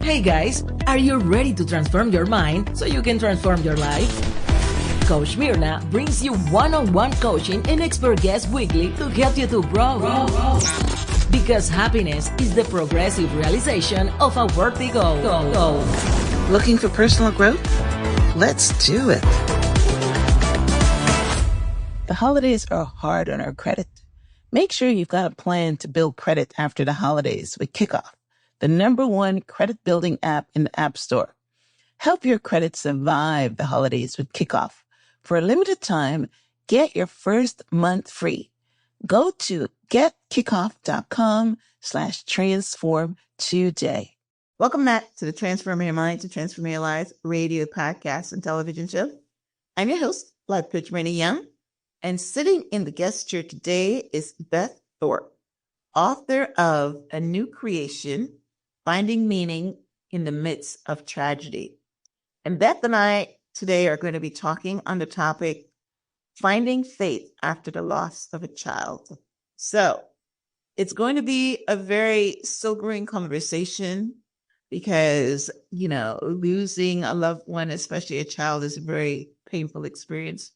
Hey guys, are you ready to transform your mind so you can transform your life? Coach Myrna brings you one-on-one coaching and expert guests weekly to help you to grow. Because happiness is the progressive realization of a worthy goal. Looking for personal growth? Let's do it. The holidays are hard on our credit. Make sure you've got a plan to build credit after the holidays with Kickoff, the #1 credit building app in the App Store. Help your credit survive the holidays with Kickoff. For a limited time, get your first month free. Go to getkickoff.com/transform today. Welcome back to the Transform Your Mind to Transform Your Life radio podcast and television show. I'm your host, Life Coach Myrna Young, and sitting in the guest chair today is Beth Thorpe, author of A New Creation, Finding Meaning in the Midst of Tragedy. And Beth and I today are going to be talking on the topic, finding faith after the loss of a child. So it's going to be a very sobering conversation because, losing a loved one, especially a child, is a very painful experience.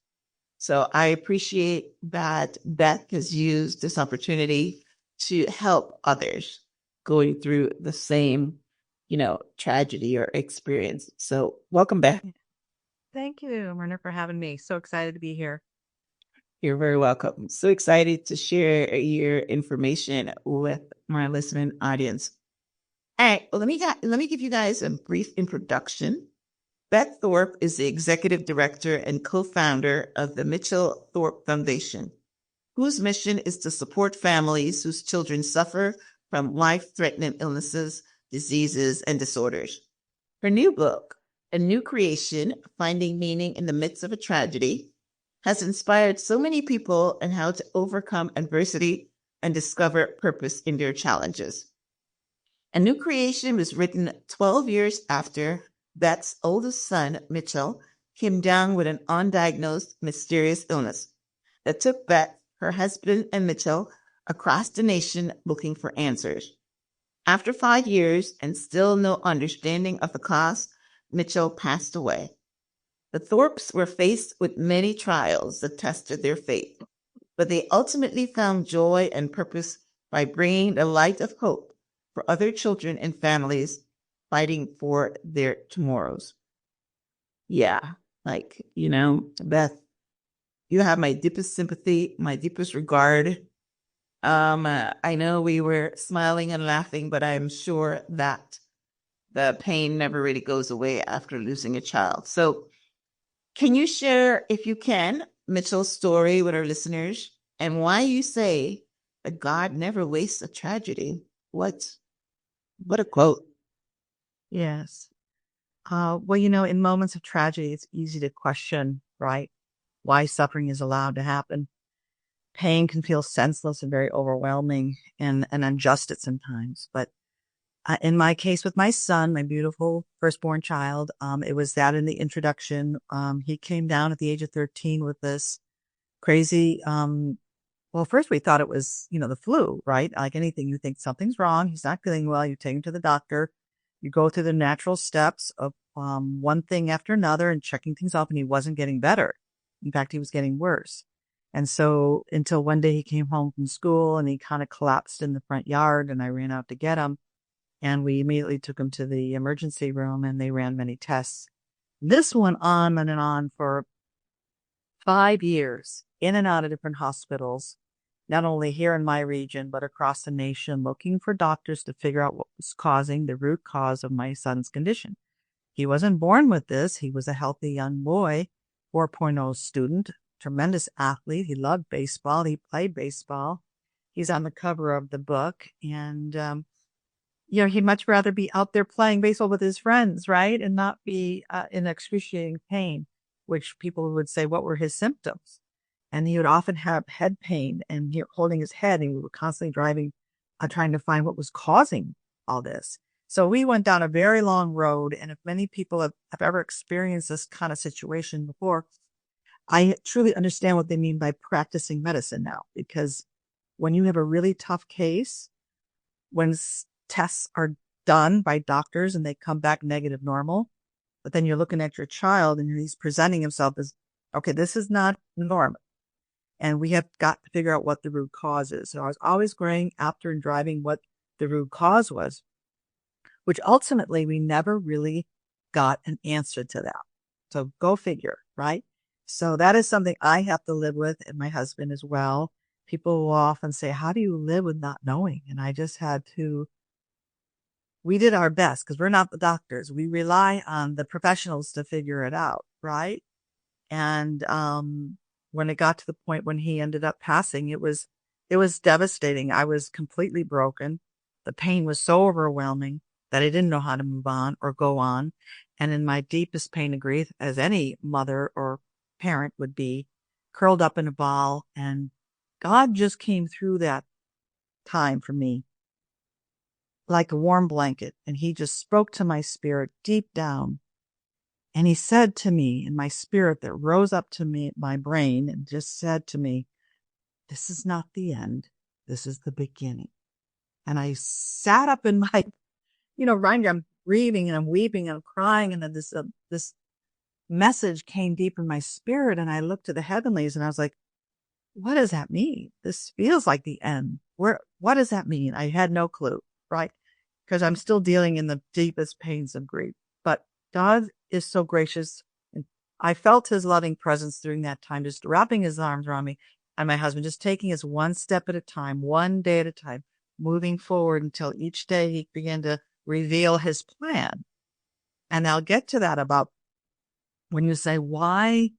So I appreciate that Beth has used this opportunity to help others going through the same, tragedy or experience. So welcome back. Thank you, Myrna, for having me. So excited to be here. You're very welcome. So excited to share your information with my listening audience. All right. Well, let me give you guys a brief introduction. Beth Thorpe is the executive director and co-founder of the Mitchell Thorp Foundation, whose mission is to support families whose children suffer from life-threatening illnesses, diseases, and disorders. Her new book, A New Creation, Finding Meaning in the Midst of a Tragedy, has inspired so many people on how to overcome adversity and discover purpose in their challenges. A New Creation was written 12 years after Beth's oldest son, Mitchell, came down with an undiagnosed mysterious illness that took Beth, her husband, and Mitchell across the nation looking for answers. After 5 years and still no understanding of the cause, Mitchell passed away. The Thorpes were faced with many trials that tested their faith, but they ultimately found joy and purpose by bringing the light of hope for other children and families fighting for their tomorrows. Yeah, Beth, you have my deepest sympathy, my deepest regard. I know we were smiling and laughing, but I'm sure that the pain never really goes away after losing a child. So can you share, if you can, Mitchell's story with our listeners and why you say that God never wastes a tragedy? What a quote. Yes. In moments of tragedy, it's easy to question, right, why suffering is allowed to happen. Pain can feel senseless and very overwhelming and unjust at sometimes. But in my case with my son, my beautiful firstborn child, it was that in the introduction. He came down at the age of 13 with this crazy, first we thought it was, the flu, right? Like anything, you think something's wrong. He's not feeling well. You take him to the doctor. You go through the natural steps of one thing after another and checking things off, and he wasn't getting better. In fact, he was getting worse. And so until one day he came home from school and he kind of collapsed in the front yard, and I ran out to get him. And we immediately took him to the emergency room and they ran many tests. This went on and on for 5 years, in and out of different hospitals, not only here in my region, but across the nation, looking for doctors to figure out what was causing the root cause of my son's condition. He wasn't born with this. He was a healthy young boy, 4.0 student, tremendous athlete. He loved baseball. He played baseball. He's on the cover of the book. And, he'd much rather be out there playing baseball with his friends, right? And not be in excruciating pain, which people would say, what were his symptoms? And he would often have head pain and holding his head. And we were constantly trying to find what was causing all this. So we went down a very long road. And if many people have ever experienced this kind of situation before, I truly understand what they mean by practicing medicine now. Because when you have a really tough case, when tests are done by doctors and they come back negative normal. But then you're looking at your child and he's presenting himself as, okay, this is not normal. And we have got to figure out what the root cause is. So I was always going after and driving what the root cause was, which ultimately we never really got an answer to that. So go figure, right? So that is something I have to live with, and my husband as well. People will often say, how do you live with not knowing? And I just had to, we did our best because we're not the doctors. We rely on the professionals to figure it out, right? And when it got to the point when he ended up passing, it was devastating. I was completely broken. The pain was so overwhelming that I didn't know how to move on or go on. And in my deepest pain and grief, as any mother or parent would be, curled up in a ball. And God just came through that time for me like a warm blanket. And he just spoke to my spirit deep down. And he said to me in my spirit that rose up to me, my brain, and just said to me, this is not the end. This is the beginning. And I sat up in my, right, I'm grieving and I'm weeping and I'm crying. And then this message came deep in my spirit. And I looked to the heavenlies and I was like, what does that mean? This feels like the end. What does that mean? I had no clue, right? Because I'm still dealing in the deepest pains of grief. But God is so gracious. And I felt his loving presence during that time, just wrapping his arms around me and my husband, just taking us one step at a time, one day at a time, moving forward until each day he began to reveal his plan. And I'll get to that about when you say, why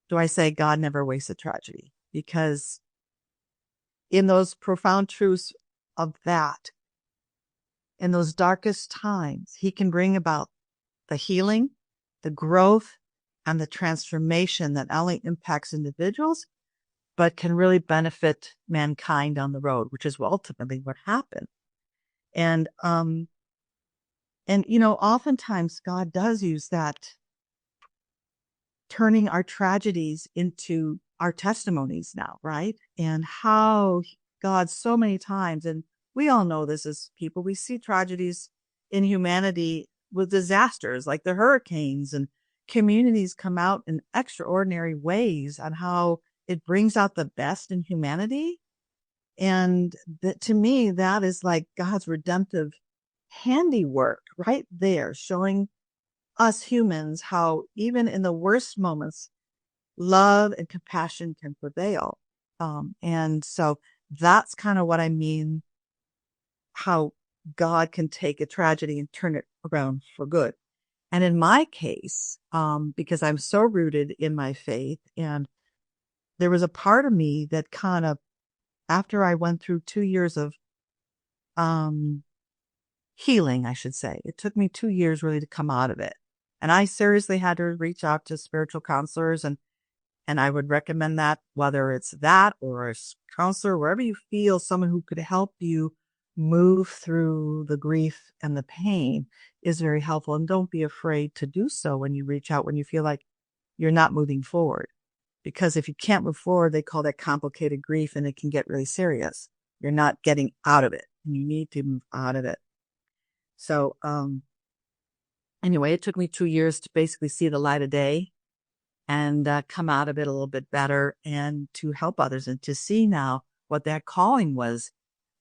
do I say God never wastes a tragedy? Because in those profound truths of that, in those darkest times, he can bring about the healing, the growth, and the transformation that not only impacts individuals, but can really benefit mankind on the road, which is ultimately what happened. And oftentimes God does use that, turning our tragedies into our testimonies now, right? And how God so many times, and we all know this as people, we see tragedies in humanity with disasters like the hurricanes, and communities come out in extraordinary ways on how it brings out the best in humanity. And to me, that is like God's redemptive handiwork right there, showing us humans how even in the worst moments, love and compassion can prevail. And so that's kind of what I mean, how God can take a tragedy and turn it around for good. And in my case, because I'm so rooted in my faith, and there was a part of me that kind of, after I went through 2 years of healing, I should say, it took me 2 years really to come out of it. And I seriously had to reach out to spiritual counselors, and I would recommend that, whether it's that or a counselor, wherever you feel someone who could help you move through the grief and the pain is very helpful. And don't be afraid to do so when you reach out, when you feel like you're not moving forward. Because if you can't move forward, they call that complicated grief, and it can get really serious. You're not getting out of it, and you need to move out of it. So, anyway, it took me 2 years to basically see the light of day and come out of it a little bit better, and to help others, and to see now what that calling was.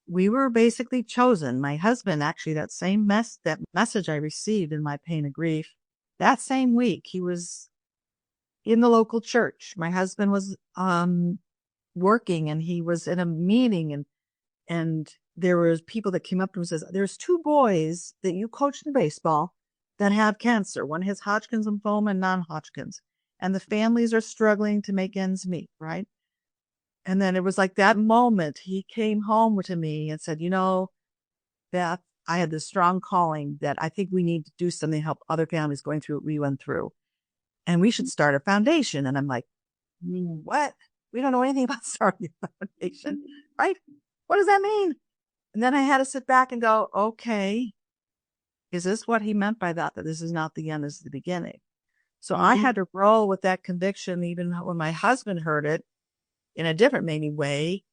We were basically chosen. My husband, actually, that same that message I received in my pain and grief, that same week, he was in the local church. My husband was working, and he was in a meeting, and there was people that came up to him and says, there's 2 boys that you coached in baseball that have cancer. One has Hodgkin's lymphoma and non-Hodgkin's. And the families are struggling to make ends meet, right? And then it was like that moment, he came home to me and said, Beth, I had this strong calling that I think we need to do something to help other families going through what we went through. And we should start a foundation. And I'm like, what? We don't know anything about starting a foundation, right? What does that mean? And then I had to sit back and go, okay, is this what he meant by that this is not the end, this is the beginning? So I had to roll with that conviction, even when my husband heard it in a different maybe way,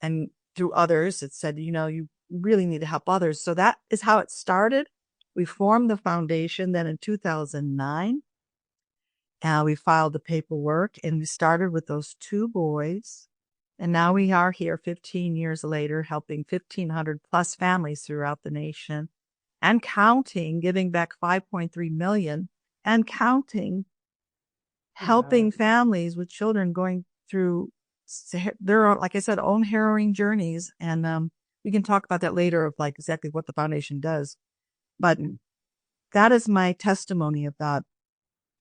and through others, it said, you really need to help others. So that is how it started. We formed the foundation then in 2009. We filed the paperwork and we started with those 2 boys. And now we are here 15 years later, helping 1,500 plus families throughout the nation and counting, giving back 5.3 million and counting, helping families with children going through their own, like I said, own harrowing journeys. And we can talk about that later of like exactly what the foundation does. But that is my testimony about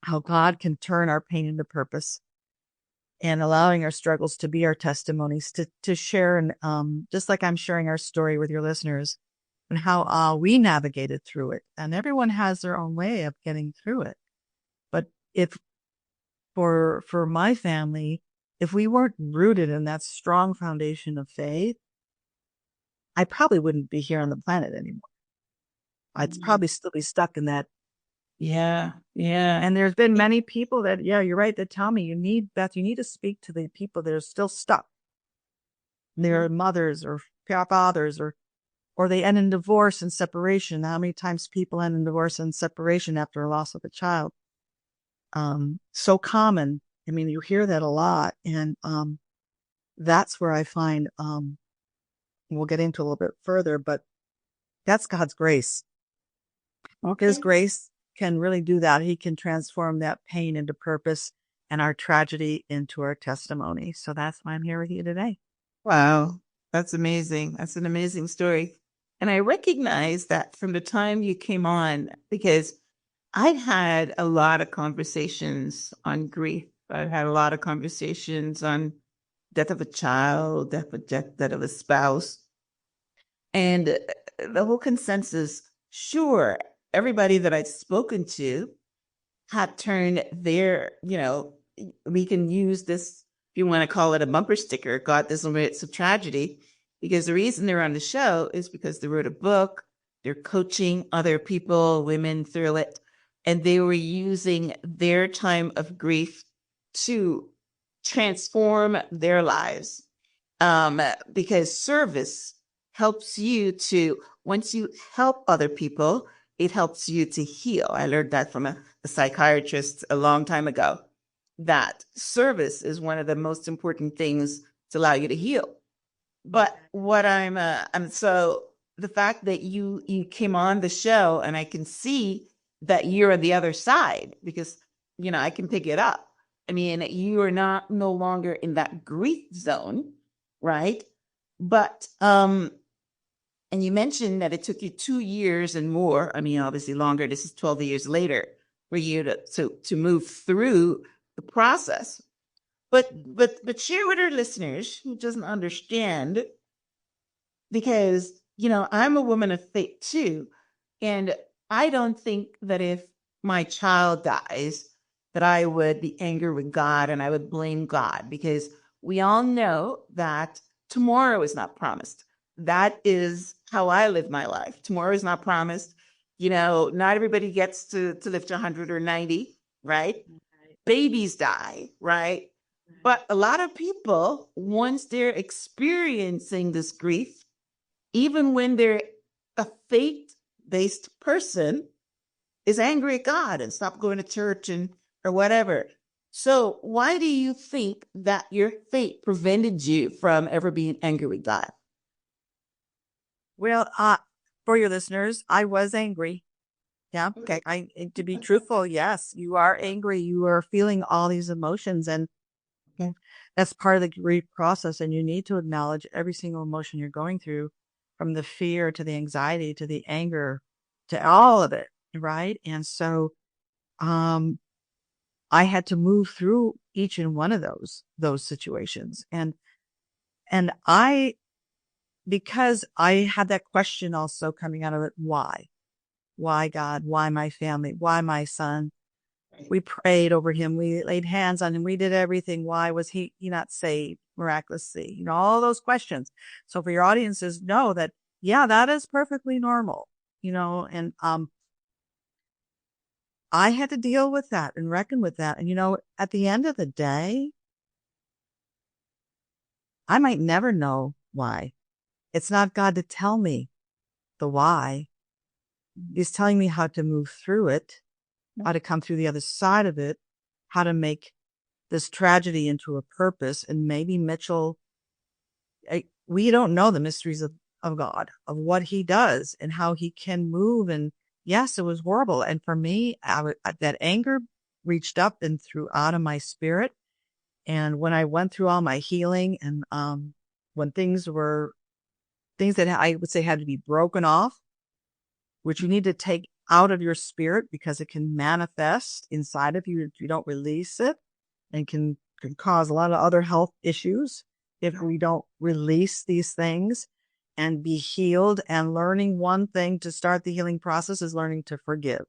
how God can turn our pain into purpose and allowing our struggles to be our testimonies to share. And just like I'm sharing our story with your listeners and how we navigated through it. And everyone has their own way of getting through it. But if for my family, if we weren't rooted in that strong foundation of faith, I probably wouldn't be here on the planet anymore. I'd probably still be stuck in that. Yeah. Yeah. And there's been many people that, yeah, you're right, that tell me, Beth, you need to speak to the people that are still stuck. Their mothers or fathers or they end in divorce and separation. How many times people end in divorce and separation after a loss of a child? So common. I mean, you hear that a lot. And that's where I find, we'll get into a little bit further, but that's God's grace. Okay. His grace can really do that. He can transform that pain into purpose and our tragedy into our testimony. So that's why I'm here with you today. Wow. That's amazing. That's an amazing story. And I recognize that from the time you came on, because I've had a lot of conversations on grief. I've had a lot of conversations on death of a child, death of a spouse. And the whole consensus, sure, everybody that I've spoken to had turned their, we can use this, if you want to call it a bumper sticker, God, this limits of tragedy, because the reason they're on the show is because they wrote a book, they're coaching other people, women through it, and they were using their time of grief to transform their lives. Because service helps you to, once you help other people, it helps you to heal. I learned that from a psychiatrist a long time ago, that service is one of the most important things to allow you to heal. But what I'm so the fact that you came on the show and I can see that you're on the other side, because, I can pick it up. I mean, you are no longer in that grief zone, right? But, and you mentioned that it took you 2 years and more. I mean, obviously longer. This is 12 years later for you to move through the process. But share with our listeners who doesn't understand, because, I'm a woman of faith too. And I don't think that if my child dies, that I would be angry with God and I would blame God, because we all know that tomorrow is not promised. That is how I live my life. Tomorrow is not promised. Not everybody gets to live to 100 or 90, right? Babies die, right? But a lot of people, once they're experiencing this grief, even when they're a faith-based person, is angry at God and stop going to church or whatever. So why do you think that your faith prevented you from ever being angry with God? Well, for your listeners, I was angry. Yeah. Okay. To be truthful, yes, you are angry. You are feeling all these emotions, and that's part of the grief process. And you need to acknowledge every single emotion you're going through, from the fear to the anxiety to the anger to all of it. Right. And so, I had to move through each and one of those situations. And because I had that question also coming out of it, why? Why God? Why my family? Why my son? We prayed over him. We laid hands on him. We did everything. Why was he not saved miraculously? All those questions. So for your audiences, know that, yeah, that is perfectly normal, and, I had to deal with that and reckon with that. And, at the end of the day, I might never know why. It's not God to tell me the why. He's telling me how to move through it, how to come through the other side of it, how to make this tragedy into a purpose. And maybe Mitchell, we don't know the mysteries of God, of what he does and how he can move. And yes, it was horrible. And for me, that anger reached up and threw out of my spirit. And when I went through all my healing and when things that I would say had to be broken off, which you need to take out of your spirit because it can manifest inside of you if you don't release it, and can cause a lot of other health issues if we don't release these things and be healed. And learning one thing to start the healing process is learning to forgive.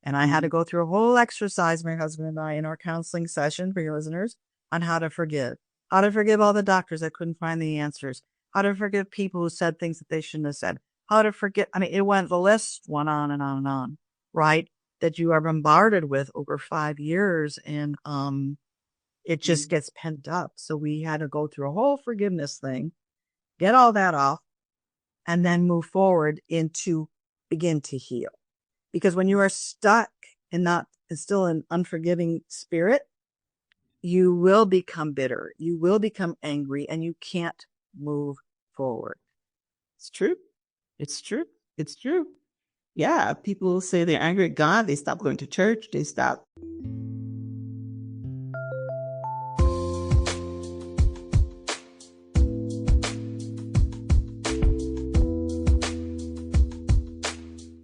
And I had to go through a whole exercise, my husband and I, in our counseling session for your listeners, on how to forgive all the doctors that couldn't find the answers, how to forgive people who said things that they shouldn't have said, how to forget. I mean, the list went on and on and on, right? That you are bombarded with over 5 years. And it just gets pent up. So we had to go through a whole forgiveness thing, get all that off, and then move forward into begin to heal. Because when you are stuck and still an unforgiving spirit, you will become bitter. You will become angry, and you can't move forward. It's true. It's true. It's true. Yeah. People say they're angry at God. They stop going to church. They stop.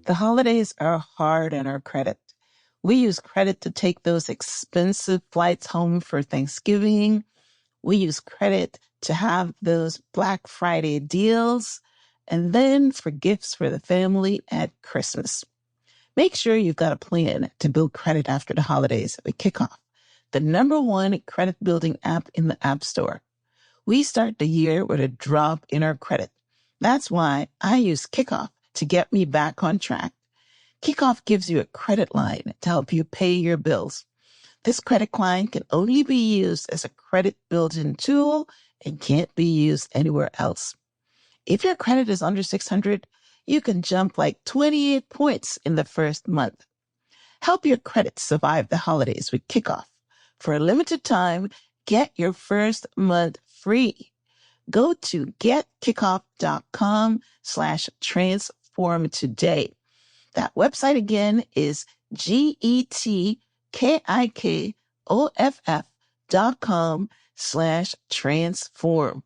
The holidays are hard on our credit. We use credit to take those expensive flights home for Thanksgiving. We use credit to have those Black Friday deals, and then for gifts for the family at Christmas. Make sure you've got a plan to build credit after the holidays with Kickoff, the #1 credit building app in the App Store. We start the year with a drop in our credit. That's why I use Kickoff to get me back on track. Kickoff gives you a credit line to help you pay your bills. This credit line can only be used as a credit building tool and can't be used anywhere else. If your credit is under 600, you can jump like 28 points in the first month. Help your credit survive the holidays with Kickoff. For a limited time, get your first month free. Go to getkickoff.com/transform today. That website again is getkickoff.com/transform.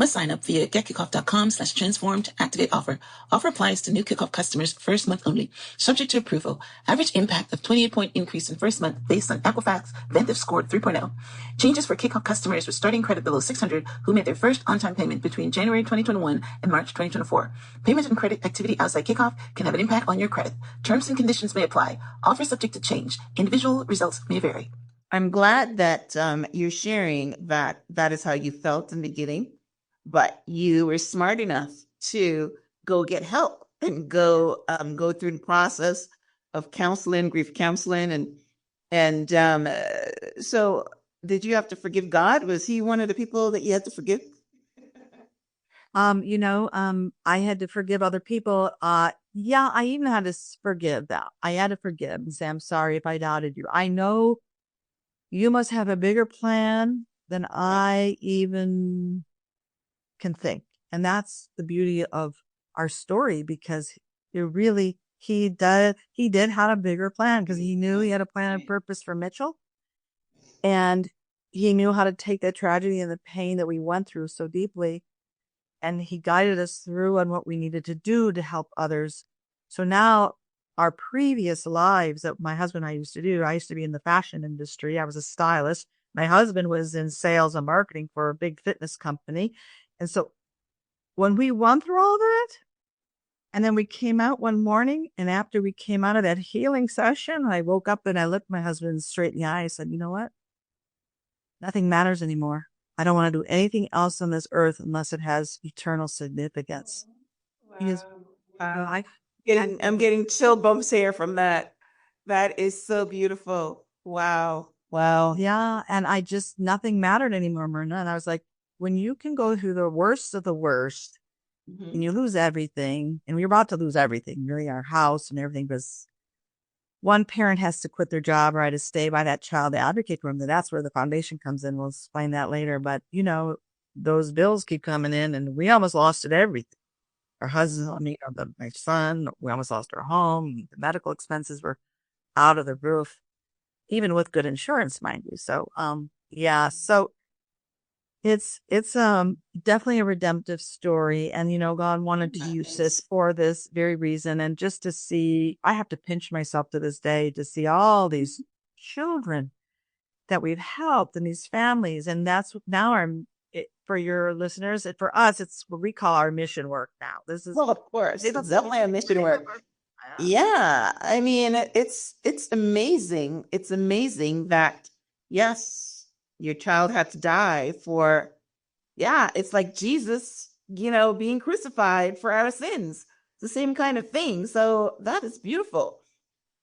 Must sign up via getkickoff.com/transform to activate offer. Offer applies to new Kickoff customers first month only. Subject to approval. Average impact of 28-point increase in first month based on Equifax Ventive scored 3.0. Changes for Kickoff customers with starting credit below 600 who made their first on-time payment between January 2021 and March 2024. Payment and credit activity outside Kickoff can have an impact on your credit. Terms and conditions may apply. Offer subject to change. Individual results may vary. I'm glad that you're sharing that is how you felt in the beginning. But you were smart enough to go get help and go through the process of counseling, grief counseling, and so did you have to forgive God? Was he one of the people that you had to forgive? I had to forgive other people. Yeah, I even had to forgive that. I had to forgive and say, I'm sorry if I doubted you. I know you must have a bigger plan than I even can think. And that's the beauty of our story, because he did have a bigger plan, because he knew he had a plan and purpose for Mitchell. And he knew how to take that tragedy and the pain that we went through so deeply. And he guided us through on what we needed to do to help others. So now our previous lives that my husband and I used to do, I used to be in the fashion industry. I was a stylist. My husband was in sales and marketing for a big fitness company. And so when we went through all that, and then we came out one morning, and after we came out of that healing session, I woke up and I looked my husband straight in the eye. I said, you know what? Nothing matters anymore. I don't want to do anything else on this earth unless it has eternal significance. Wow. I'm getting chill bumps here from that. That is so beautiful. Wow. Wow. Yeah. And nothing mattered anymore, Myrna. And I was like, when you can go through the worst of the worst and you lose everything, and we're about to lose everything, really our house and everything, because one parent has to quit their job or to stay by that child to advocate for them. That's where the foundation comes in. We'll explain that later. But, those bills keep coming in, and we almost lost it everything. Our husband, my son, we almost lost our home. The medical expenses were out of the roof, even with good insurance, mind you. So, so it's definitely a redemptive story. And, God wanted to use this for this very reason. And just to see, I have to pinch myself to this day to see all these children that we've helped and these families. And that's now for your listeners, for us, it's what we call our mission work now. This is, well, of course, it's definitely a mission work. Yeah. I mean, it's amazing. It's amazing that, yes, your child had to die for, it's like Jesus, being crucified for our sins. It's the same kind of thing. So that is beautiful.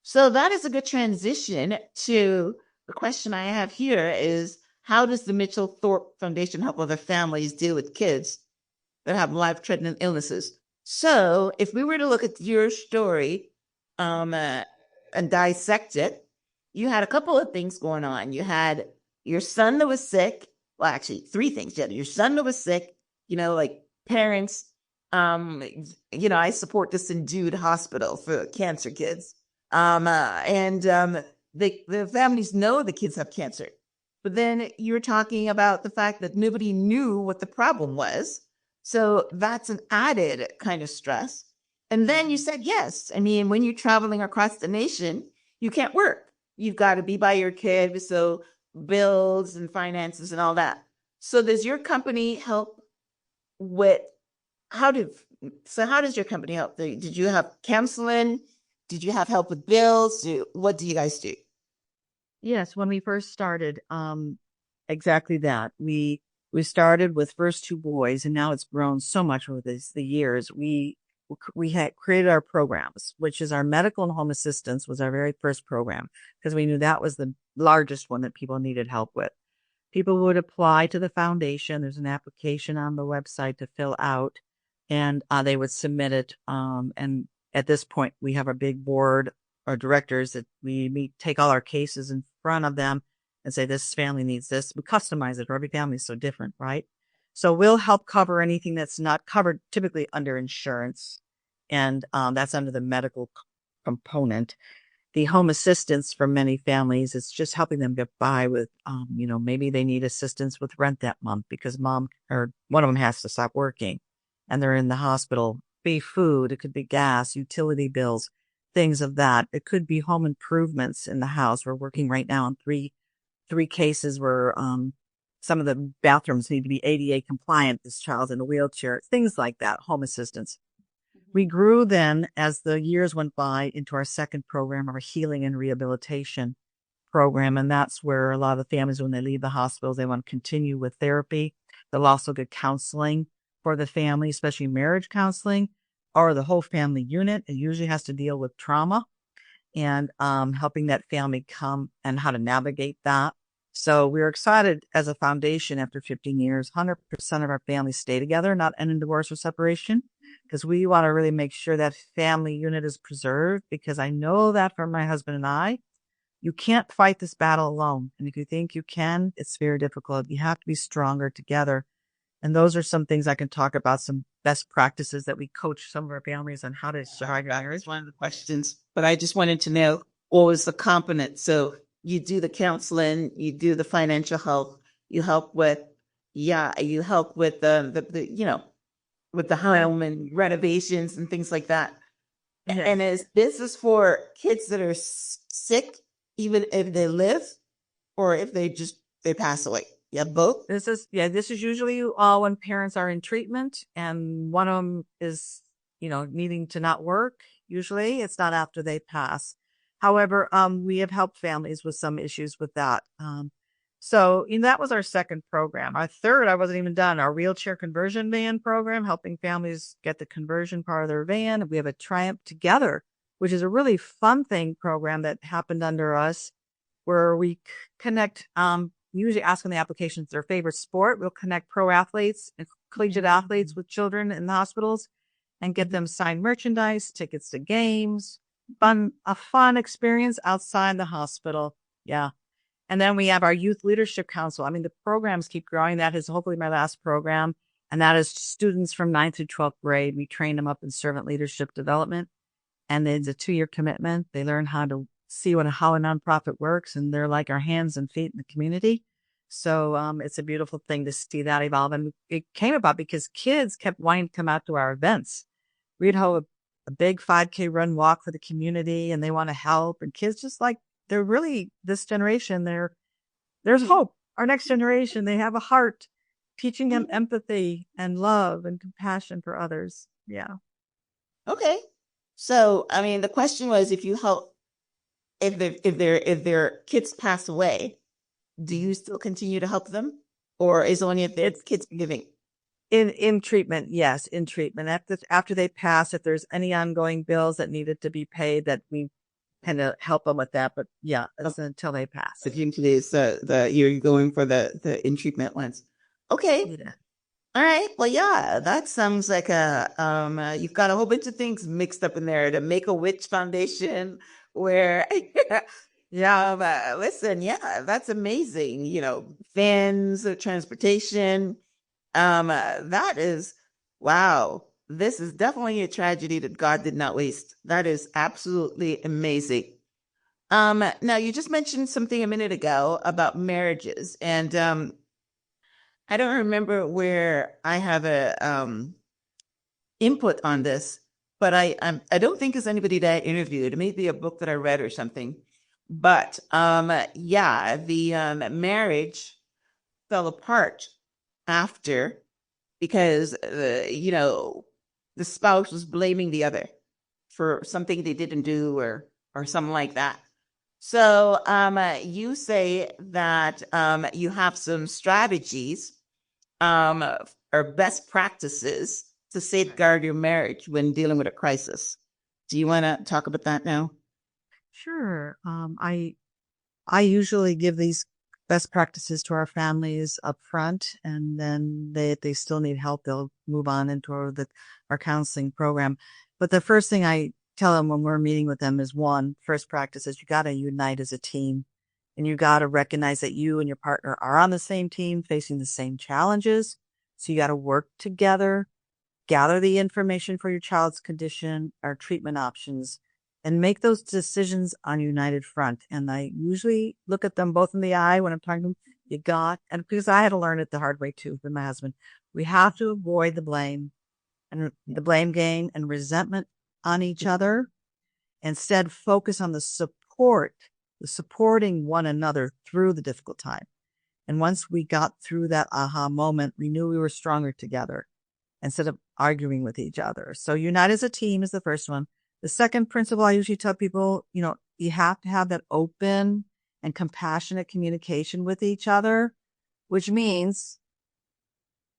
So that is a good transition to the question I have here is, how does the Mitchell Thorp Foundation help other families deal with kids that have life-threatening illnesses? So if we were to look at your story and dissect it, you had a couple of things going on. You had your son that was sick. Well, actually, three things. You had your son that was sick, like parents. I support this in Jude Hospital for cancer kids. The families know the kids have cancer. But then you're talking about the fact that nobody knew what the problem was. So that's an added kind of stress. And then you said, yes, I mean, when you're traveling across the nation, you can't work. You've got to be by your kid. So bills and finances and all that. So does your company help with, how does your company help? Did you have counseling? Did you have help with bills? What do you guys do? Yes, when we first started, exactly that. We started with first two boys, and now it's grown so much over the years. We had created our programs, which is our medical and home assistance was our very first program, because we knew that was the largest one that people needed help with. People would apply to the foundation. There's an application on the website to fill out, and they would submit it. And at this point, we have a big board or directors that we meet, take all our cases in front of them and say, this family needs this. We customize it for every family is so different, right? So we'll help cover anything that's not covered typically under insurance. And that's under the medical component. The home assistance for many families is just helping them get by with, maybe they need assistance with rent that month because mom or one of them has to stop working and they're in the hospital. Be food, it could be gas, utility bills, things of that. It could be home improvements in the house. We're working right now on three cases where some of the bathrooms need to be ADA compliant. This child's in a wheelchair, things like that, home assistance. We grew then as the years went by into our second program, our healing and rehabilitation program. And that's where a lot of the families, when they leave the hospitals, they want to continue with therapy. They'll also get counseling for the family, especially marriage counseling or the whole family unit. It usually has to deal with trauma and helping that family come and how to navigate that. So we're excited as a foundation after 15 years, 100% of our families stay together, not end in divorce or separation, because we want to really make sure that family unit is preserved, because I know that from my husband and I, you can't fight this battle alone. And if you think you can, it's very difficult. You have to be stronger together. And those are some things I can talk about, some best practices that we coach some of our families on how to survive. That's one of the questions, but I just wanted to know what was the component. So you do the counseling, you do the financial help, you help with, with the home and renovations and things like that. Yes. And this is for kids that are sick, even if they live or if they pass away. Yeah, both. This is usually when parents are in treatment and one of them is, needing to not work. Usually it's not after they pass. However, we have helped families with some issues with that. So that was our second program. Our third, I wasn't even done. Our wheelchair conversion van program, helping families get the conversion part of their van. We have a Triumph Together, which is a really fun program that happened under us, where we connect we usually ask them the applications, their favorite sport. We'll connect pro athletes and collegiate athletes with children in the hospitals and get them signed merchandise, tickets to games, a fun experience outside the hospital. Yeah. And then we have our Youth Leadership Council. I mean, the programs keep growing. That is hopefully my last program. And that is students from 9th through 12th grade. We train them up in servant leadership development. And it's a 2-year commitment. They learn how to see how a nonprofit works. And they're like our hands and feet in the community. So it's a beautiful thing to see that evolve. And it came about because kids kept wanting to come out to our events. We'd hold a big 5K run walk for the community, and they want to help. And kids just like, they're really, this generation, there's hope. Our next generation, they have a heart, teaching them empathy and love and compassion for others. Yeah. Okay. So, I mean, the question was, if you help, if their kids pass away, do you still continue to help them, or is only if their kids giving? In treatment, yes, in treatment. After they pass, if there's any ongoing bills that needed to be paid, that we kind of help them with that. But yeah, it's until they pass. So you're going for the in treatment ones. Okay. Yeah. All right. Well, yeah, that sounds like you've got a whole bunch of things mixed up in there. The Make-A-Wish Foundation, where, listen, yeah, that's amazing. You know, fans, transportation. That is, wow. This is definitely a tragedy that God did not waste. That is absolutely amazing. Now you just mentioned something a minute ago about marriages, and I don't remember where I have a input on this, but I don't think it's anybody that I interviewed. It may be a book that I read or something. But the marriage fell apart after, because the spouse was blaming the other for something they didn't do or something like that. So you say that you have some strategies or best practices to safeguard your marriage when dealing with a crisis. Do you want to talk about that now? Sure. I usually give these best practices to our families up front, and then if they still need help, they'll move on into our counseling program. But the first thing I tell them when we're meeting with them is first practice is you got to unite as a team, and you got to recognize that you and your partner are on the same team facing the same challenges. So you got to work together, gather the information for your child's condition or treatment options, and make those decisions on united front. And I usually look at them both in the eye when I'm talking to them. And because I had to learn it the hard way too with my husband, we have to avoid the blame and the blame game and resentment on each other. Instead, focus on the supporting one another through the difficult time. And once we got through that aha moment, we knew we were stronger together instead of arguing with each other. So unite as a team is the first one. The second principle I usually tell people, you have to have that open and compassionate communication with each other, which means,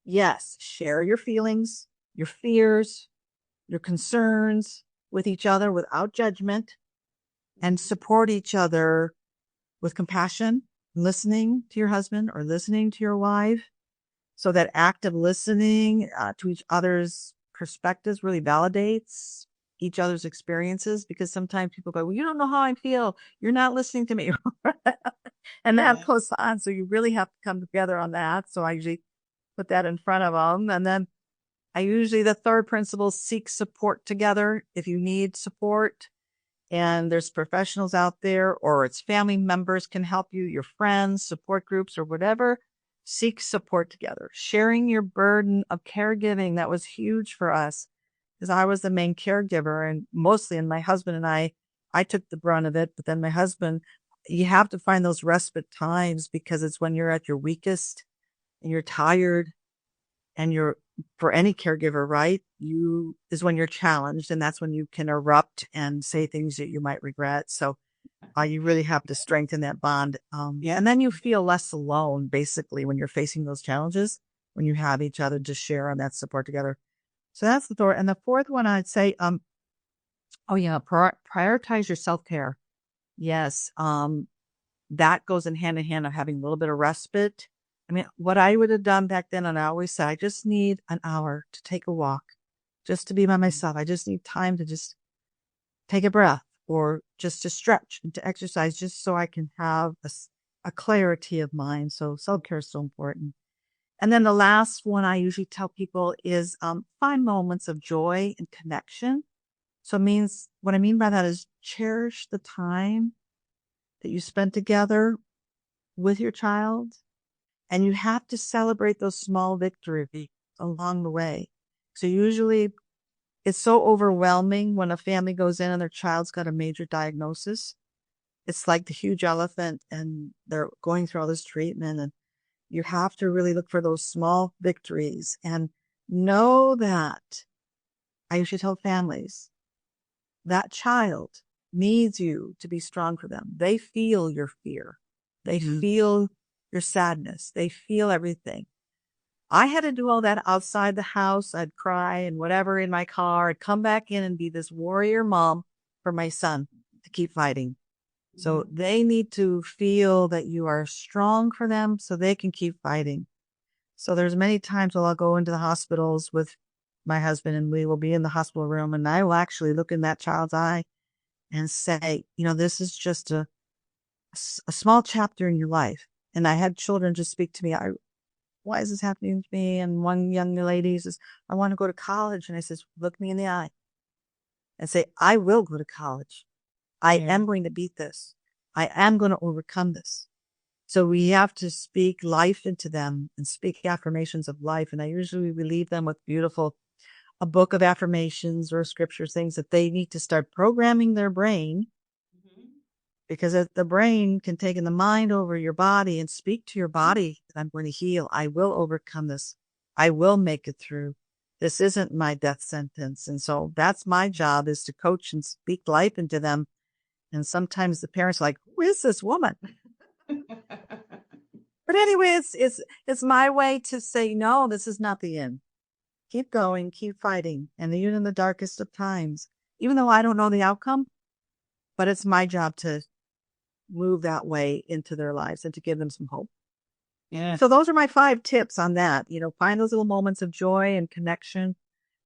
yes, share your feelings, your fears, your concerns with each other without judgment, and support each other with compassion, listening to your husband or listening to your wife. So that active listening to each other's perspectives really validates each other's experiences, because sometimes people go, well, you don't know how I feel. You're not listening to me. And that goes on. So you really have to come together on that. So I usually put that in front of them. And then the third principle, seek support together. If you need support and there's professionals out there, or it's family members can help you, your friends, support groups or whatever, seek support together. Sharing your burden of caregiving, that was huge for us, because I was the main caregiver, and my husband and I took the brunt of it. But then my husband, you have to find those respite times, because it's when you're at your weakest and you're tired, and for any caregiver, right? Is when you're challenged, and that's when you can erupt and say things that you might regret. So you really have to strengthen that bond. And then you feel less alone, basically, when you're facing those challenges, when you have each other to share on that support together. So that's the third. And the fourth one, I'd say, prioritize your self-care. Yes. that goes in hand of having a little bit of respite. I mean, what I would have done back then, and I always said, I just need an hour to take a walk, just to be by myself. I just need time to just take a breath or just to stretch and to exercise just so I can have a clarity of mind. So self-care is so important. And then the last one I usually tell people is find moments of joy and connection. So it means, what I mean by that is cherish the time that you spent together with your child. And you have to celebrate those small victories along the way. So usually it's so overwhelming when a family goes in and their child's got a major diagnosis. It's like the huge elephant and they're going through all this treatment, and you have to really look for those small victories and know that I usually tell families that child needs you to be strong for them. They feel your fear. They feel your sadness. They feel everything. I had to do all that outside the house. I'd cry and whatever in my car. I'd come back in and be this warrior mom for my son to keep fighting. So they need to feel that you are strong for them so they can keep fighting. So there's many times I'll go into the hospitals with my husband and we will be in the hospital room and I will actually look in that child's eye and say, this is just a small chapter in your life. And I had children just speak to me. Why is this happening to me? And one young lady says, I want to go to college. And I says, look me in the eye and say, I will go to college. I am going to beat this. I am going to overcome this. So we have to speak life into them and speak affirmations of life. And I usually relieve them with a book of affirmations or scripture, things that they need to start programming their brain. Because the brain can take in the mind over your body and speak to your body that I'm going to heal. I will overcome this. I will make it through. This isn't my death sentence. And so that's my job, is to coach and speak life into them. And sometimes the parents are like, who is this woman? But anyway, it's my way to say, no, this is not the end. Keep going, keep fighting. And even in the darkest of times, even though I don't know the outcome, but it's my job to move that way into their lives and to give them some hope. Yeah. So those are my 5 tips on that. Find those little moments of joy and connection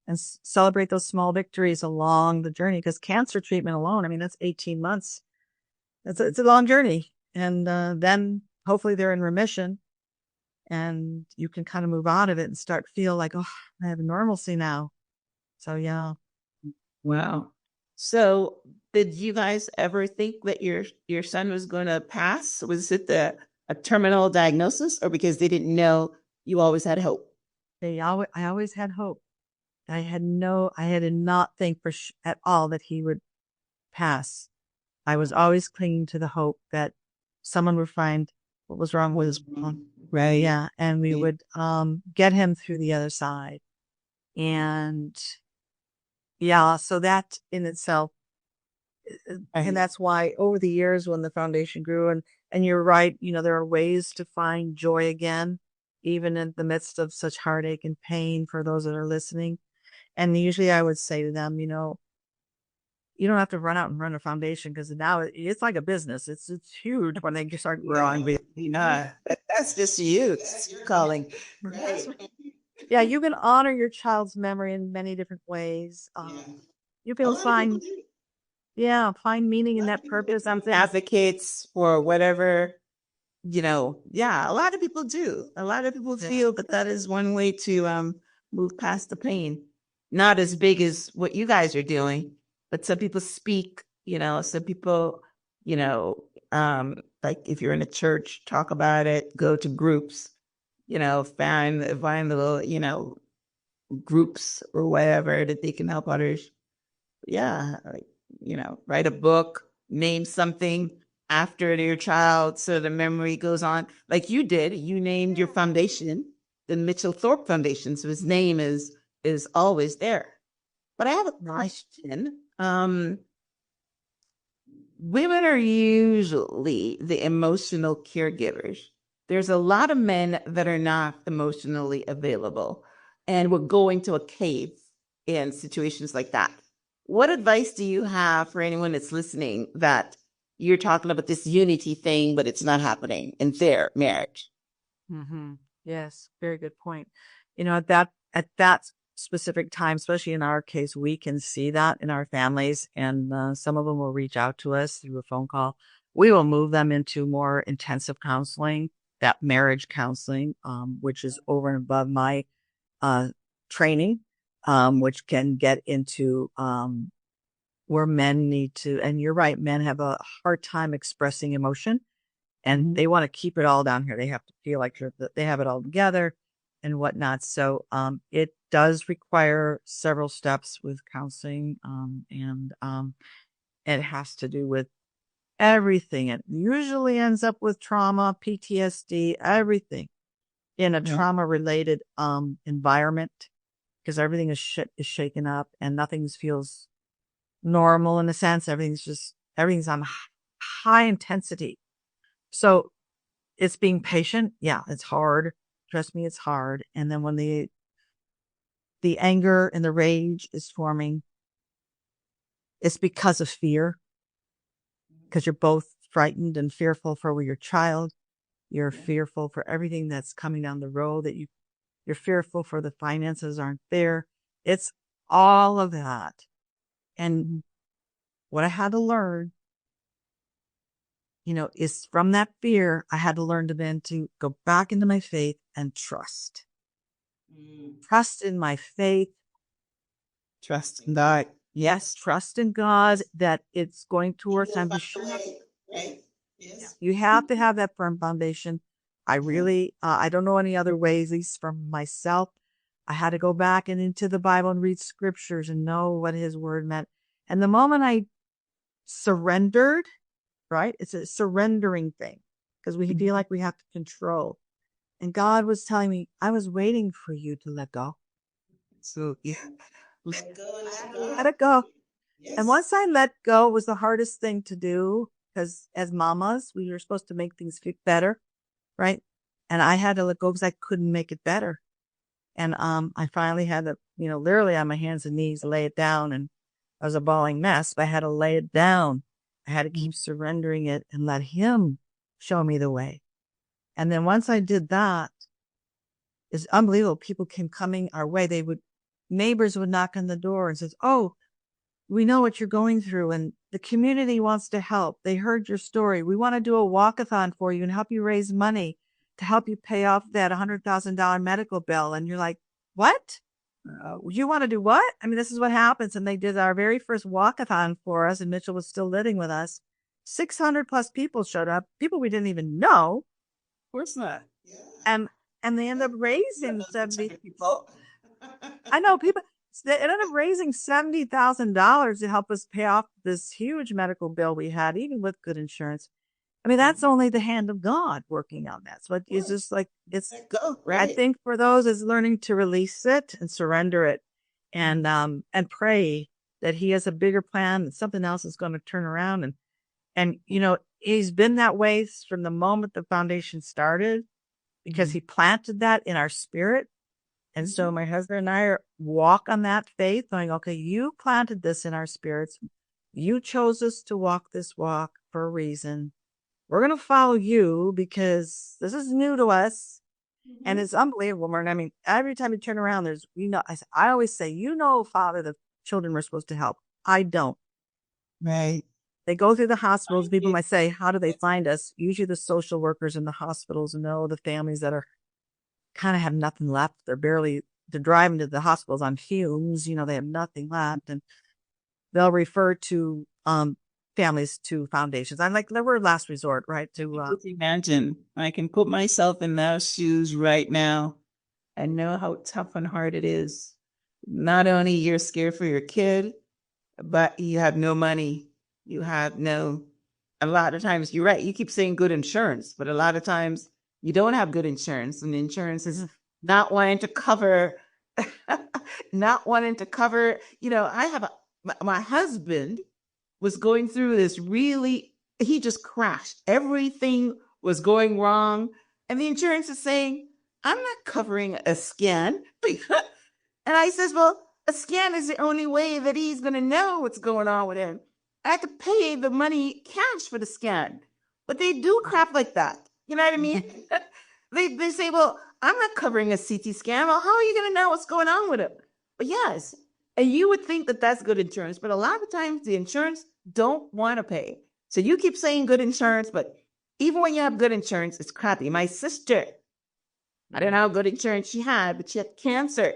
and celebrate those small victories along the journey, because cancer treatment alone, that's 18 months. It's a long journey. And then hopefully they're in remission and you can kind of move out of it and start feel like, oh, I have normalcy now. So, yeah. Wow. So did you guys ever think that your son was going to pass? Was it a terminal diagnosis, or because they didn't know, you always had hope? I always had hope. I had to not think at all that he would pass. I was always clinging to the hope that someone would find what was wrong with his mom. Right. Yeah. And we would get him through the other side. And yeah, so that in itself, and that's why over the years when the foundation grew, and you're right, there are ways to find joy again, even in the midst of such heartache and pain for those that are listening. And usually I would say to them, you don't have to run out and run a foundation, because now it's like a business. It's huge when they start growing. That's just you. It's calling. Yeah, you can honor your child's memory in many different ways. You can find meaning in that purpose. Advocates for whatever, a lot of people do. A lot of people feel that is one way to move past the pain. Not as big as what you guys are doing, but some people speak, some people, like if you're in a church, talk about it, go to groups, find little, groups or whatever that they can help others. Yeah. Write a book, name something after your child so the memory goes on. Like you did, you named your foundation the Mitchell Thorp Foundation. So his name is always there. But I have a question. Women are usually the emotional caregivers. There's a lot of men that are not emotionally available and will go into a cave in situations like that. What advice do you have for anyone that's listening that, you're talking about this unity thing, but it's not happening in their marriage. Mm-hmm. Yes, very good point. At that specific time, especially in our case, we can see that in our families, and some of them will reach out to us through a phone call. We will move them into more intensive counseling, that marriage counseling, which is over and above my training, which can get into where men need to. And you're right, men have a hard time expressing emotion, and they want to keep it all down here. They have to feel like they have it all together and whatnot. So it does require several steps with counseling, and it has to do with everything. It usually ends up with trauma, PTSD, everything in a trauma-related environment, because everything is shaken up and nothing feels normal in a sense. Everything's on high intensity. So it's being patient. Yeah, it's hard. Trust me, it's hard. And then when the anger and the rage is forming, it's because of fear, because you're both frightened and fearful for your child. You're fearful for everything that's coming down the road, that you're fearful for the finances aren't there. It's all of that. And what I had to learn, is from that fear, I had to learn to go back into my faith and trust. Trust in my faith. Trust in God. Yes, trust in God that it's going to work. I'm sure. Right? Yes. You have to have that firm foundation. I really, I don't know any other way, at least from myself. I had to go back and into the Bible and read scriptures and know what his word meant. And the moment I surrendered, right? It's a surrendering thing, because we feel like we have to control. And God was telling me, I was waiting for you to let go. So yeah, let go. Let it go. Yes. And once I let go, it was the hardest thing to do, because as mamas, we were supposed to make things better, right? And I had to let go because I couldn't make it better. And I finally had to, literally on my hands and knees, lay it down. And I was a bawling mess, but I had to lay it down. I had to keep surrendering it and let him show me the way. And then once I did that, it's unbelievable. People came coming our way. Neighbors would knock on the door and says, "Oh, we know what you're going through, and the community wants to help. They heard your story. We want to do a walkathon for you and help you raise money to help you pay off that $100,000 medical bill." And you're like, "What? You want to do what?" I mean, this is what happens. And they did our very first walkathon for us, and Mitchell was still living with us. 600 plus people showed up, people we didn't even know. Of course not. Yeah. And they ended up raising 70 people. I know people. They ended up raising $70,000 to help us pay off this huge medical bill we had, even with good insurance. I mean, that's only the hand of God working on that. So it's just like, right. I think for those is learning to release it and surrender it, and pray that he has a bigger plan, and something else is going to turn around. And he's been that way from the moment the foundation started, because he planted that in our spirit. And so my husband and I walk on that faith, going, okay, you planted this in our spirits. You chose us to walk this walk for a reason. We're going to follow you because this is new to us. And it's unbelievable, Myrna. I mean, every time you turn around, I always say, Father, the children we're supposed to help. I don't. Right. They go through the hospitals. People might say, how do they find us? Usually the social workers in the hospitals know the families that are kind of have nothing left. They're driving to the hospitals on fumes. They have nothing left. And they'll refer to families to foundations. I'm like, we're last resort, right? Imagine, I can put myself in those shoes right now and know how tough and hard it is. Not only you're scared for your kid, but you have no money. A lot of times, you're right. You keep saying good insurance, but a lot of times you don't have good insurance, and the insurance is not wanting to cover, my husband was going through this he just crashed. Everything was going wrong. And the insurance is saying, I'm not covering a scan. And I says, well, a scan is the only way that he's going to know what's going on with him. I had to pay the money cash for the scan. But they do crap like that. You know what I mean? They say, well, I'm not covering a CT scan. Well, how are you going to know what's going on with it? But yes, and you would think that that's good insurance, but a lot of times the insurance don't want to pay. So you keep saying good insurance, but even when you have good insurance, it's crappy. My sister, I don't know how good insurance she had, but she had cancer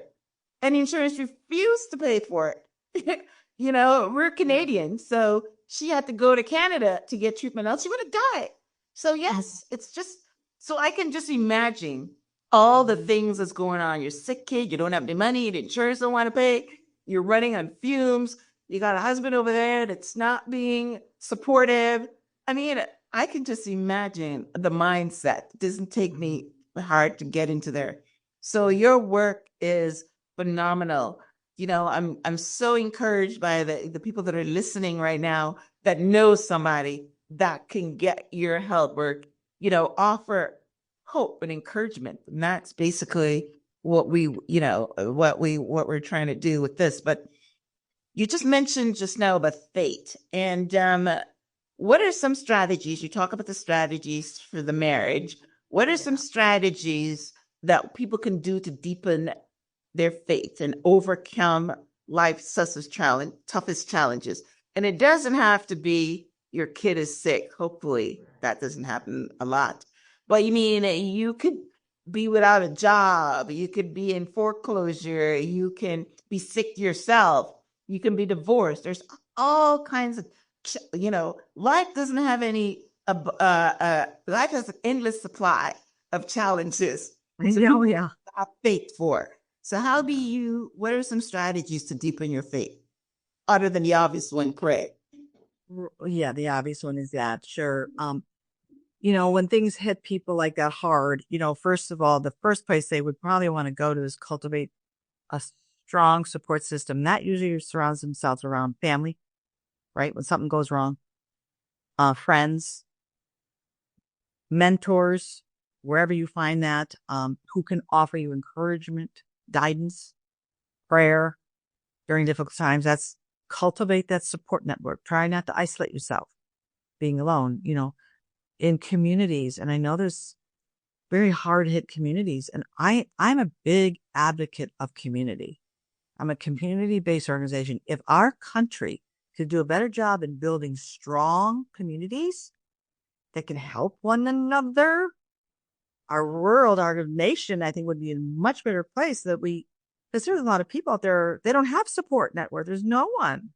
and the insurance refused to pay for it. You know, we're Canadian, so she had to go to Canada to get treatment, else she would have died. So yes, it's just, so I can just imagine all the things that's going on. You're a sick kid, you don't have the money, the insurance don't want to pay, you're running on fumes, you got a husband over there that's not being supportive. I mean, I can just imagine the mindset. It doesn't take me hard to get into there. So your work is phenomenal. You know, I'm so encouraged by the people that are listening right now that know somebody that can get your help or, you know, offer hope and encouragement. And that's basically what we, you know, what we're trying to do with this. But you just mentioned just now about fate. And what are some strategies? You talk about the strategies for the marriage. What are some strategies that people can do to deepen their faith and overcome life's toughest challenges? And it doesn't have to be your kid is sick. Hopefully that doesn't happen a lot. But you mean you could be without a job, you could be in foreclosure, you can be sick yourself, you can be divorced. There's all kinds of, you know, life doesn't have any, life has an endless supply of challenges. So Yeah. have faith for. So how do you, what are some strategies to deepen your faith? Other than the obvious one, pray. Yeah, the obvious one is that, sure. You know, when things hit people like that hard, you know, first of all, the first place they would probably want to go to is cultivate a strong support system. That usually surrounds themselves around family, right? When something goes wrong, friends, mentors, wherever you find that, who can offer you encouragement, guidance, prayer during difficult times. That's cultivate that support network. Try not to isolate yourself, being alone, you know, in communities. And I know there's very hard hit communities. And I'm a big advocate of community. I'm a community-based organization. If our country could do a better job in building strong communities that can help one another, our world, our nation, I think would be in a much better place because there's a lot of people out there, they don't have support network. There's no one.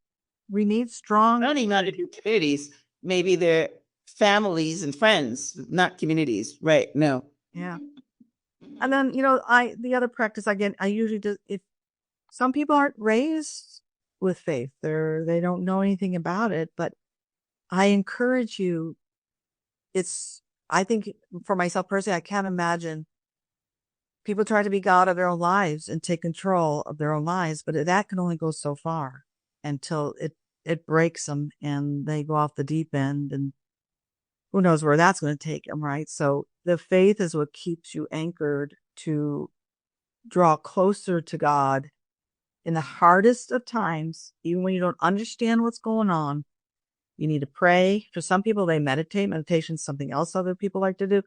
We need strong. Not even out of your communities. Maybe they're families and friends, not communities. Right. No. Yeah. And then, you know, the other practice again, I usually do, if some people aren't raised with faith, they don't know anything about it, but I encourage you. I think for myself personally, I can't imagine people try to be God of their own lives and take control of their own lives, but that can only go so far until it breaks them and they go off the deep end, and who knows where that's going to take them, right? So the faith is what keeps you anchored to draw closer to God in the hardest of times, even when you don't understand what's going on. You need to pray. For some people, they meditate. Meditation is something else other people like to do.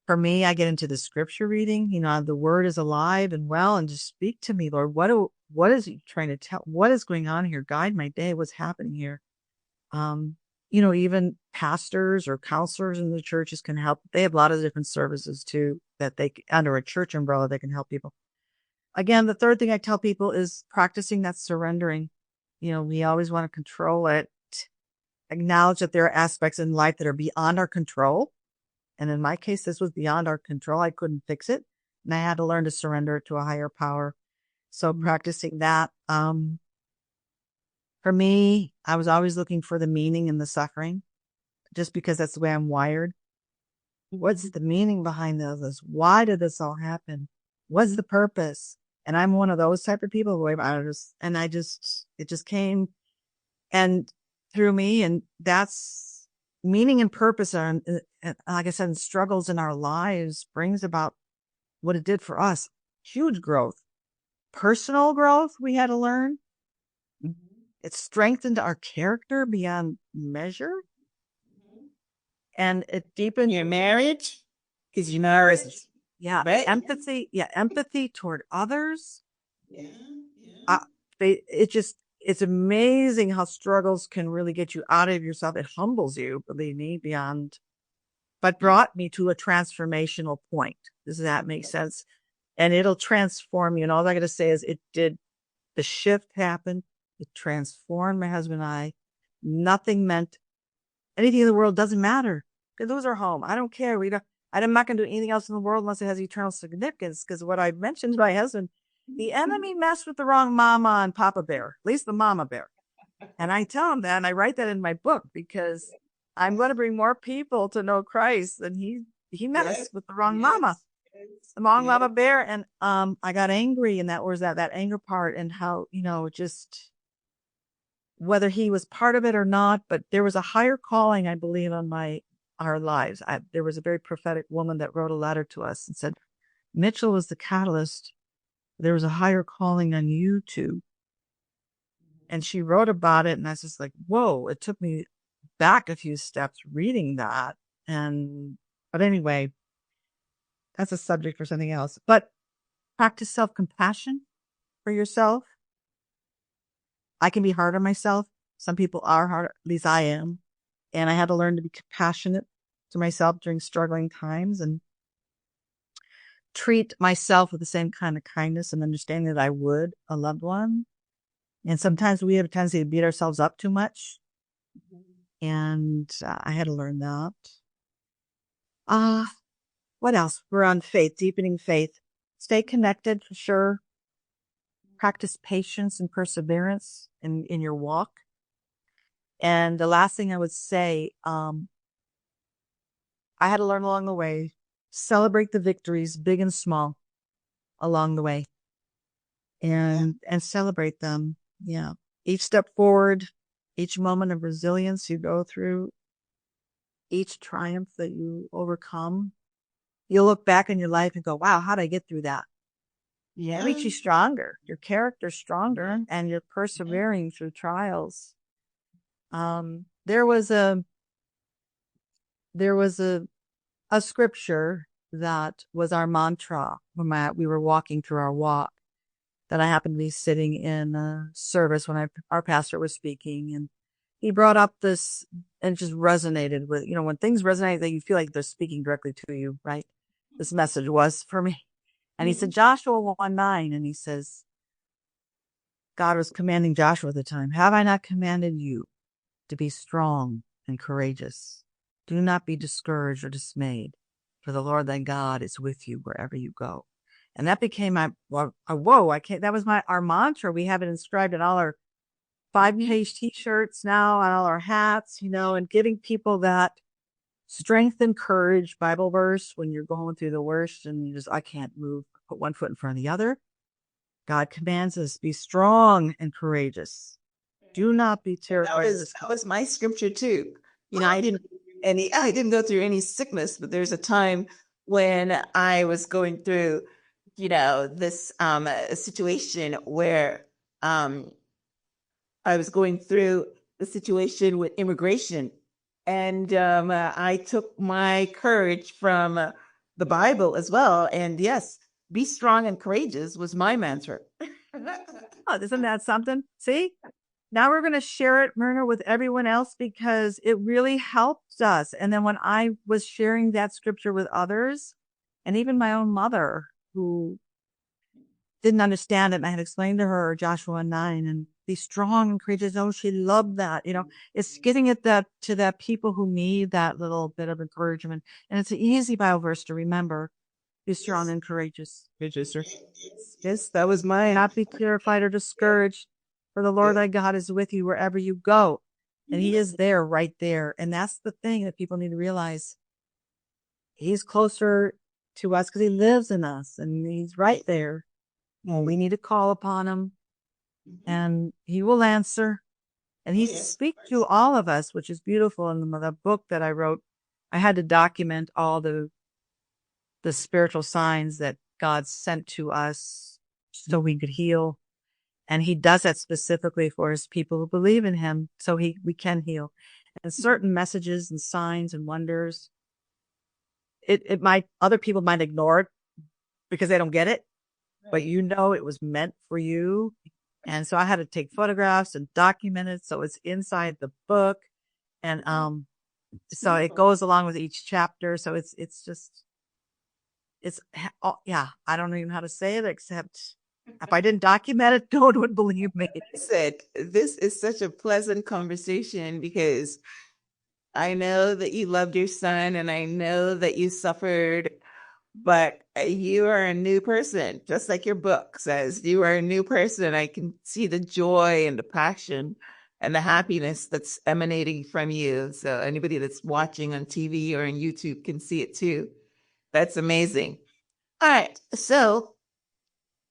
For me, I get into the scripture reading. You know, the word is alive and well, and just speak to me, Lord. What is he trying to tell? What is going on here? Guide my day. What's happening here? You know, even pastors or counselors in the churches can help. They have a lot of different services too that under a church umbrella, they can help people. Again, the third thing I tell people is practicing that surrendering. You know, we always want to control it. Acknowledge that there are aspects in life that are beyond our control. And in my case, this was beyond our control. I couldn't fix it. And I had to learn to surrender to a higher power. So practicing that. For me, I was always looking for the meaning in the suffering, just because that's the way I'm wired. What's the meaning behind this? Why did this all happen? What's the purpose? And I'm one of those type of people. It just came and through me, and that's meaning and purpose. And like I said, struggles in our lives brings about what it did for us. Huge growth, personal growth we had to learn. It strengthened our character beyond measure. And it deepened your marriage, because you know, right? empathy toward others. Yeah. It's amazing how struggles can really get you out of yourself. It humbles you, believe me, but brought me to a transformational point. Does that make sense? And it'll transform you. And all I got to say is the shift happened. It transformed my husband and I. Nothing meant anything in the world doesn't matter. They lose our home. I don't care. I'm not going to do anything else in the world unless it has eternal significance. Because what I mentioned to my husband, the enemy messed with the wrong mama and papa bear, at least the mama bear. And I tell him that, and I write that in my book because I'm going to bring more people to know Christ than he messed with the wrong mama, the wrong mama bear. And I got angry, and that was that anger part, and how, just whether he was part of it or not, but there was a higher calling, I believe, on our lives. There was a very prophetic woman that wrote a letter to us and said, Mitchell was the catalyst. There was a higher calling on you too. And she wrote about it, and I was just like, whoa, it took me back a few steps reading that. But anyway, that's a subject for something else. But practice self-compassion for yourself. I can be hard on myself. Some people are hard, at least I am. And I had to learn to be compassionate to myself during struggling times and treat myself with the same kind of kindness and understanding that I would a loved one. And sometimes we have a tendency to beat ourselves up too much. And I had to learn that. What else? We're on faith, deepening faith. Stay connected for sure. Practice patience and perseverance in your walk. And the last thing I would say, I had to learn along the way, celebrate the victories, big and small, along the way. And celebrate them. Yeah. Each step forward, each moment of resilience you go through, each triumph that you overcome, you'll look back in your life and go, wow, how did I get through that? Yeah. It makes you stronger. Your character's stronger, and you're persevering through trials. There was a scripture that was our mantra when we were walking through our walk, that I happened to be sitting in a service when our pastor was speaking, and he brought up this, and it just resonated with, when things resonate, that you feel like they're speaking directly to you, right? This message was for me. And he said, Joshua 1:9, and he says, God was commanding Joshua at the time, have I not commanded you to be strong and courageous? Do not be discouraged or dismayed, for the Lord thy God is with you wherever you go. And that became that was our mantra. We have it inscribed in all our 5-page t-shirts now, on all our hats, and giving people that strength and courage Bible verse when you're going through the worst and I can't move, put one foot in front of the other. God commands us, be strong and courageous. Do not be terrified. That was my scripture too. I didn't go through any sickness, but there's a time when I was going through, this situation where I was going through the situation with immigration, and I took my courage from the Bible as well. And yes, be strong and courageous was my mantra. Oh, isn't that something? See? Now we're going to share it, Myrna, with everyone else, because it really helped us. And then when I was sharing that scripture with others, and even my own mother, who didn't understand it, and I had explained to her Joshua 9 and be strong and courageous. Oh, she loved that. It's getting it to that people who need that little bit of encouragement. And it's an easy Bible verse to remember. Be strong and courageous. Yes, that was mine. Not be terrified or discouraged, for the Lord thy God is with you wherever you go. And he is there, right there. And that's the thing that people need to realize. He's closer to us because he lives in us, and he's right there. Well, we need to call upon him, and he will answer. And he speaks to all of us, which is beautiful. In the book that I wrote, I had to document all the spiritual signs that God sent to us so we could heal. And he does that specifically for his people who believe in him, so we can heal. And certain messages and signs and wonders, it might, other people might ignore it because they don't get it, but it was meant for you. And so I had to take photographs and document it. So it's inside the book. And, so it goes along with each chapter. So yeah, I don't even know how to say it, except if I didn't document it, no one would believe me. I said, this is such a pleasant conversation because I know that you loved your son and I know that you suffered, but you are a new person, just like your book says. You are a new person. I can see the joy and the passion and the happiness that's emanating from you. So anybody that's watching on TV or on YouTube can see it too. That's amazing. All right. So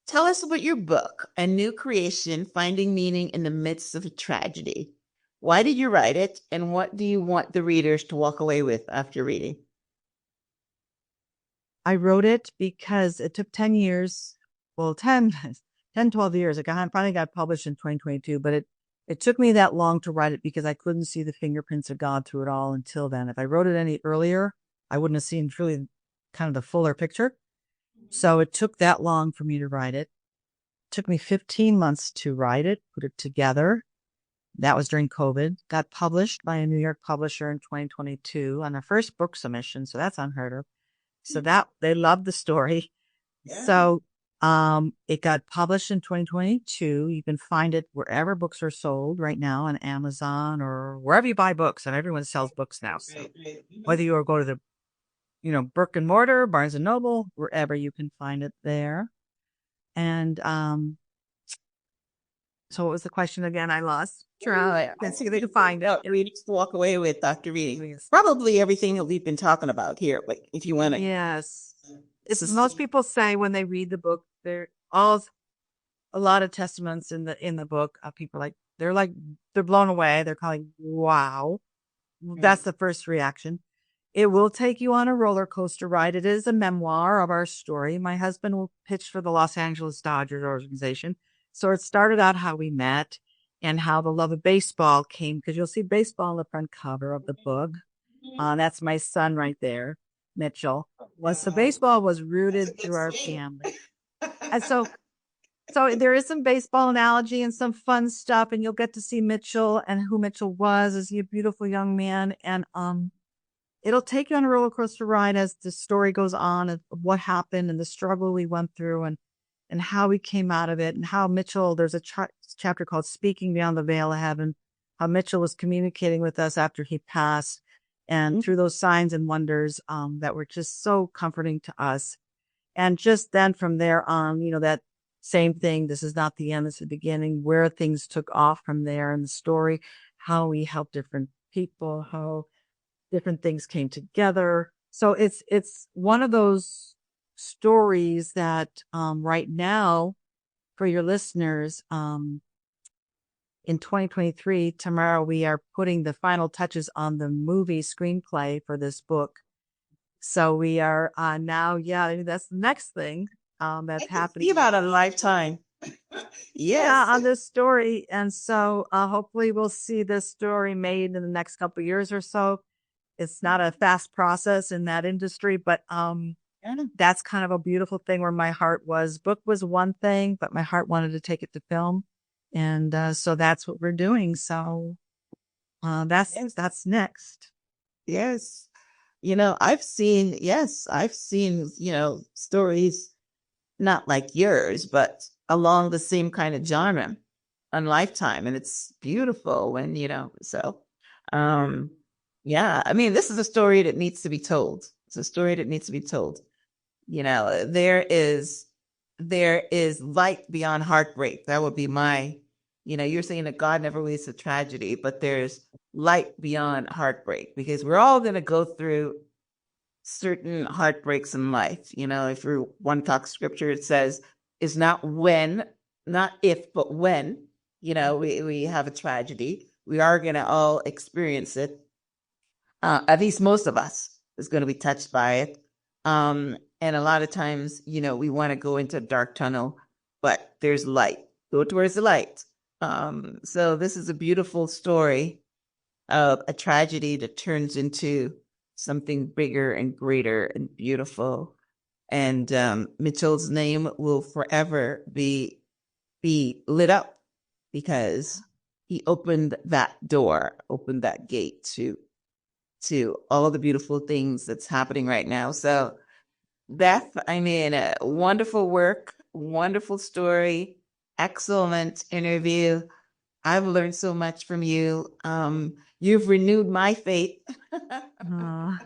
tell us about your book, A New Creation, Finding Meaning in the Midst of a Tragedy. Why did you write it? And what do you want the readers to walk away with after reading? I wrote it because it took 10 years, well, 10, 12 years. It finally got published in 2022, but it took me that long to write it because I couldn't see the fingerprints of God through it all until then. If I wrote it any earlier, I wouldn't have seen truly kind of the fuller picture. So it took that long for me to write it. It took me 15 months to write it, put it together. That was during COVID. Got published by a New York publisher in 2022 on their first book submission. So that's unheard of. So that they loved the story. Yeah. So it got published in 2022. You can find it wherever books are sold right now on Amazon or wherever you buy books, and everyone sells books now. So whether you go to the, brick and mortar, Barnes and Noble, wherever, you can find it there. And so what was the question again? I lost. Try. Let's see if they can find out. Readers to walk away with after reading. Probably everything that we've been talking about here. But if you want to, yes, most people say when they read the book, they're all a lot of testaments in the book. People they're blown away. They're calling, wow. That's the first reaction. It will take you on a roller coaster ride. It is a memoir of our story. My husband will pitch for the Los Angeles Dodgers organization. So it started out how we met and how the love of baseball came, because you'll see baseball on the front cover of the book. That's my son right there, Mitchell. So baseball was rooted through our family. And so there is some baseball analogy and some fun stuff, and you'll get to see Mitchell and who Mitchell was. Is he a beautiful young man? And it'll take you on a roller coaster ride as the story goes on of what happened and the struggle we went through and how we came out of it, and how Mitchell, there's a chapter called Speaking Beyond the Veil of Heaven, how Mitchell was communicating with us after he passed, and through those signs and wonders that were just so comforting to us. And just then from there on, that same thing, this is not the end, this is the beginning, where things took off from there in the story, how we helped different people, how different things came together. So it's one of those stories that right now, for your listeners, in 2023, tomorrow, we are putting the final touches on the movie screenplay for this book. So we are now, that's the next thing that's happening. About a lifetime. Yes. Yeah, on this story. And so hopefully we'll see this story made in the next couple of years or so. It's not a fast process in that industry, but that's kind of a beautiful thing where my heart was. Book was one thing, but my heart wanted to take it to film. And so that's what we're doing. So that's next. Yes. I've seen, stories not like yours, but along the same kind of genre on Lifetime. And it's beautiful when, so, this is a story that needs to be told. It's a story that needs to be told. There is light beyond heartbreak. That would be my, you're saying that God never leads to tragedy, but there's light beyond heartbreak, because we're all going to go through certain heartbreaks in life. If you want to talk scripture, it says it's not if, but when, we have a tragedy, we are going to all experience it. At least most of us is going to be touched by it. And a lot of times, we want to go into a dark tunnel, but there's light. go towards the light. So this is a beautiful story of a tragedy that turns into something bigger and greater and beautiful. And Mitchell's name will forever be lit up because he opened that door, opened that gate to all the beautiful things that's happening right now. So Beth, I mean, wonderful work, wonderful story, excellent interview. I've learned so much from you. You've renewed my faith. Uh,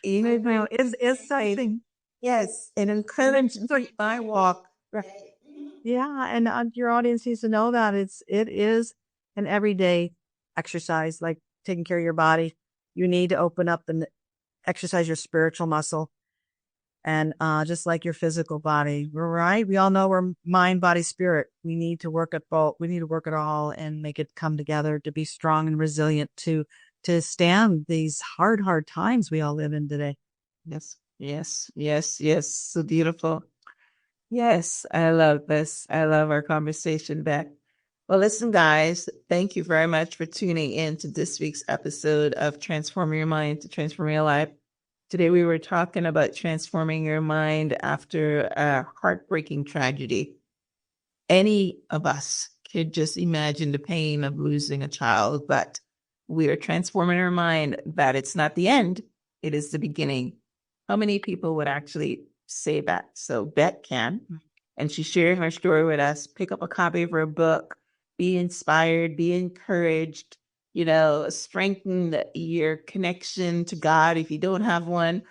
Even it's exciting. yes, and encouraged my walk. Right. Yeah, and your audience needs to know that it is an everyday exercise, like taking care of your body. You need to open up and exercise your spiritual muscle, and just like your physical body, right? We all know we're mind, body, spirit. We need to work at both. We need to work it all and make it come together to be strong and resilient to stand these hard times we all live in today. Yes, yes, yes, yes. So beautiful. Yes, I love this. I love our conversation, Beck. Well, listen, guys, thank you very much for tuning in to this week's episode of Transform Your Mind to Transform Your Life. Today, we were talking about transforming your mind after a heartbreaking tragedy. Any of us could just imagine the pain of losing a child, but we are transforming our mind that it's not the end, it is the beginning. How many people would actually say that? So Beth can, and she's sharing her story with us. Pick up a copy of her book, be inspired, be encouraged, strengthen your connection to God. If you don't have one,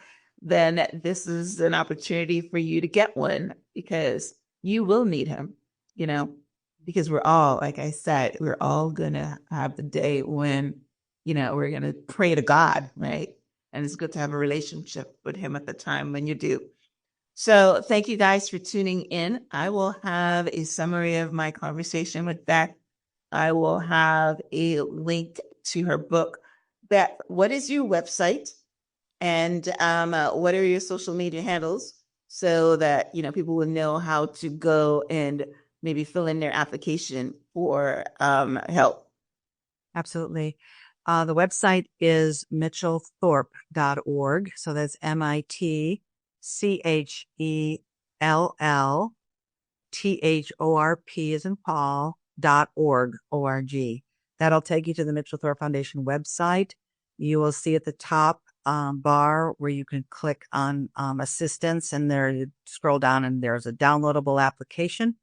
then this is an opportunity for you to get one because you will need him, because we're all, like I said, we're all going to have the day when, we're going to pray to God, right? And it's good to have a relationship with him at the time when you do. So thank you guys for tuning in. I will have a summary of my conversation with Beth. I will have a link to her book. Beth, what is your website? And what are your social media handles so that, people will know how to go and maybe fill in their application for help? Absolutely. The website is mitchellthorpe.org. So that's MITCHELLTHORP as in Paul.org, O-R-G. That'll take you to the Mitchell Thorp Foundation website. You will see at the top bar where you can click on assistance, and there you scroll down and there's a downloadable application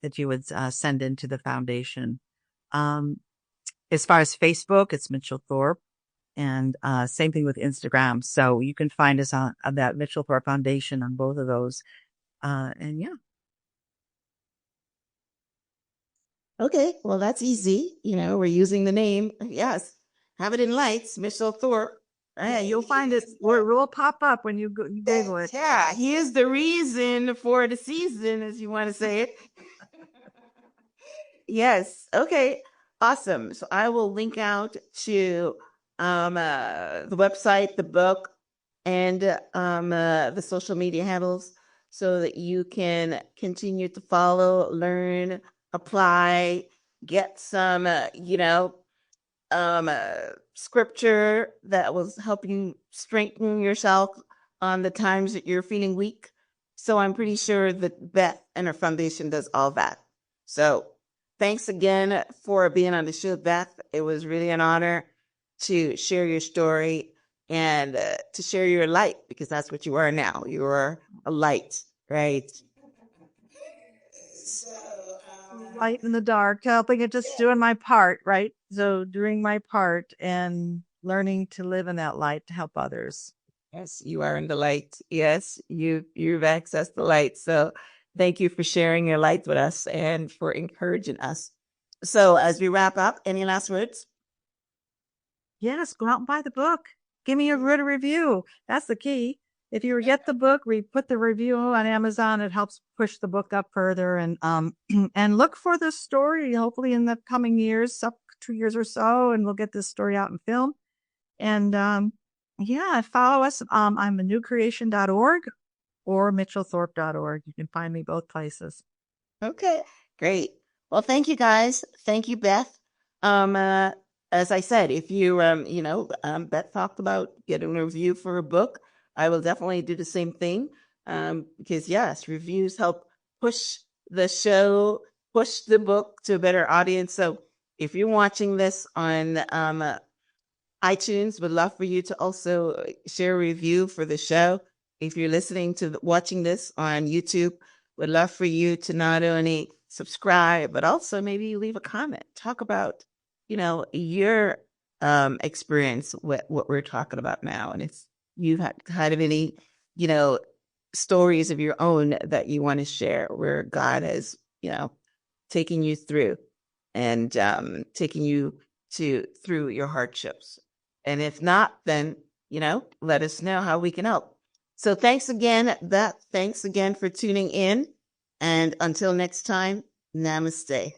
that you would send into the foundation. As far as Facebook, it's Mitchell Thorp, and same thing with Instagram. So you can find us on that Mitchell Thorp Foundation on both of those. And yeah. Okay, well, that's easy. We're using the name. Yes, have it in lights, Mitchell Thorpe. Yeah, you'll find it. It will pop up when you Google it. Yeah, here's the reason for the season, as you want to say it. Yes. Okay. Awesome. So I will link out to the website, the book, and the social media handles so that you can continue to follow, learn, apply, get some, scripture that will help you strengthen yourself on the times that you're feeling weak. So I'm pretty sure that Beth and her foundation does all that. So thanks again for being on the show, Beth. It was really an honor to share your story and to share your light, because that's what you are now. You are a light, right? Light in the dark, helping it, just doing my part, right? So doing my part and learning to live in that light to help others. Yes, you are in the light. Yes, you've accessed the light. So thank you for sharing your light with us and for encouraging us. So as we wrap up, any last words? Yes, go out and buy the book. Give me a good review. That's the key. If you get the book, we put the review on Amazon. It helps push the book up further, and and look for this story. Hopefully, in the coming years, 2 years or so, and we'll get this story out in film. And yeah, follow us. I'm anewcreation.org or mitchellthorpe.org. You can find me both places. Okay. Great. Well, thank you guys. Thank you, Beth. As I said, if you, Beth talked about getting a review for a book. I will definitely do the same thing. Because yes, reviews help push the show, push the book to a better audience. So if you're watching this on, iTunes, would love for you to also share a review for the show. If you're listening to watching this on YouTube, would love for you to not only subscribe, but also maybe leave a comment. Talk about, your experience with what we're talking about now. And if you've had kind of any, stories of your own that you want to share where God has, taken you through and taking you through your hardships. And if not, then, let us know how we can help. So thanks again, Beth. Thanks again for tuning in. And until next time, namaste.